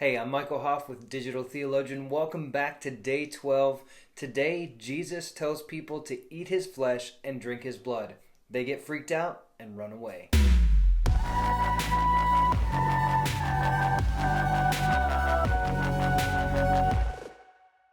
Hey, I'm Michael Hoff with Digital Theologian. Welcome back to day 12. Today, Jesus tells people to eat his flesh and drink his blood. They get freaked out and run away.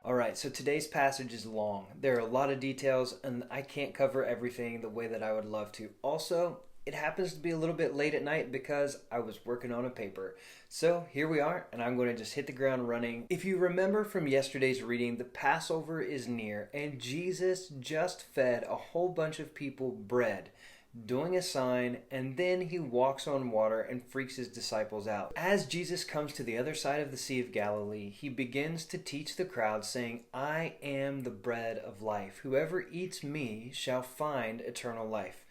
Alright, so today's passage is long. There are a lot of details, and I can't cover everything the way that I would love to. Also, it happens to be a little bit late at night because I was working on a paper. So here we are, and I'm going to just hit the ground running. If you remember from yesterday's reading, the Passover is near, and Jesus just fed a whole bunch of people bread, doing a sign, and then he walks on water and freaks his disciples out. As Jesus comes to the other side of the Sea of Galilee, he begins to teach the crowd, saying, "I am the bread of life. Whoever eats me shall find eternal life."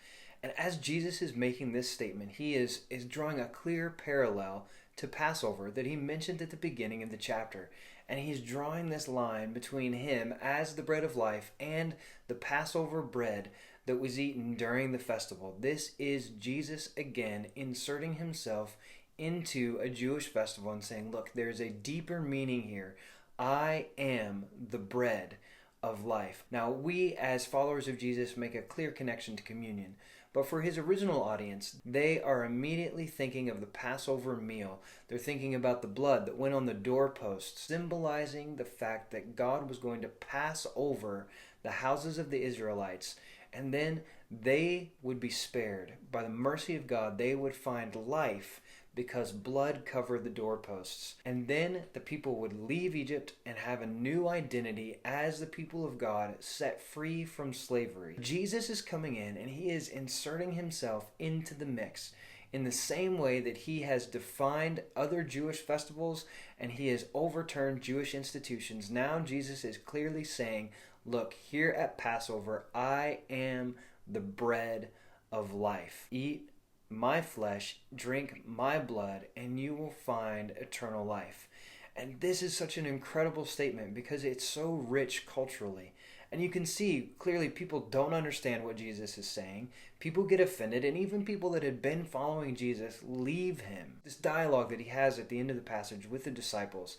And as Jesus is making this statement, he is drawing a clear parallel to Passover that he mentioned at the beginning of the chapter. And he's drawing this line between him as the bread of life and the Passover bread that was eaten during the festival. This is Jesus again inserting himself into a Jewish festival and saying, look, there's a deeper meaning here. I am the bread of life. Now, we as followers of Jesus make a clear connection to communion. But for his original audience, they are immediately thinking of the Passover meal. They're thinking about the blood that went on the doorposts, symbolizing the fact that God was going to pass over the houses of the Israelites, and then they would be spared. By the mercy of God, they would find life because blood covered the doorposts. And then the people would leave Egypt and have a new identity as the people of God, set free from slavery. Jesus is coming in and he is inserting himself into the mix in the same way that he has defined other Jewish festivals and he has overturned Jewish institutions. Now Jesus is clearly saying, look, here at Passover, I am the bread of life. Eat my flesh, drink my blood, and you will find eternal life. And this is such an incredible statement because it's so rich culturally. And you can see clearly people don't understand what Jesus is saying. People get offended, and even people that had been following Jesus leave him. This dialogue that he has at the end of the passage with the disciples,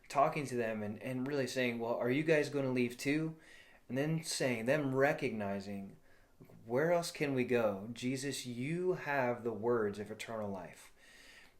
talking to them and really saying, well, are you guys going to leave too? And then saying, them recognizing, where else can we go? Jesus, you have the words of eternal life.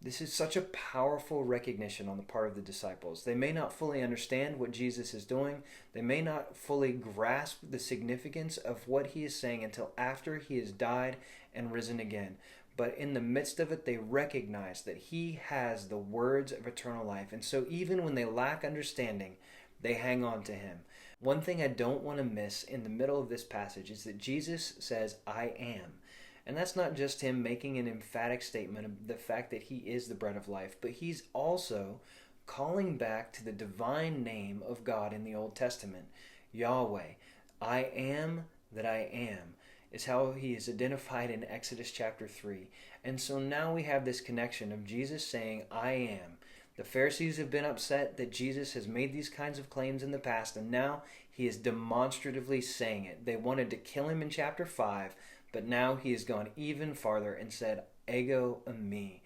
This is such a powerful recognition on the part of the disciples. They may not fully understand what Jesus is doing. They may not fully grasp the significance of what he is saying until after he has died and risen again. But in the midst of it, they recognize that he has the words of eternal life. And so even when they lack understanding, they hang on to him. One thing I don't want to miss in the middle of this passage is that Jesus says, I am. And that's not just him making an emphatic statement of the fact that he is the bread of life, but he's also calling back to the divine name of God in the Old Testament. Yahweh, I am that I am, is how he is identified in Exodus chapter 3. And so now we have this connection of Jesus saying, I am. The Pharisees have been upset that Jesus has made these kinds of claims in the past, and now he is demonstratively saying it. They wanted to kill him in chapter 5, but now he has gone even farther and said, Ego eimi,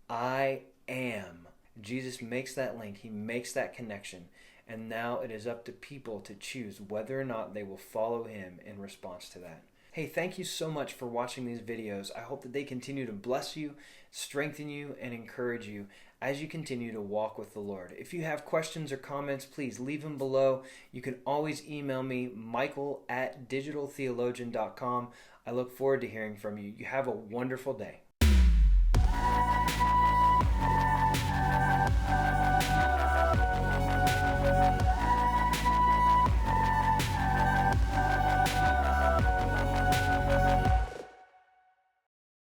I am. Jesus makes that link, he makes that connection, and now it is up to people to choose whether or not they will follow him in response to that. Hey, thank you so much for watching these videos. I hope that they continue to bless you, strengthen you, and encourage you as you continue to walk with the Lord. If you have questions or comments, please leave them below. You can always email me, michael@digitaltheologian.com. I look forward to hearing from you. You have a wonderful day.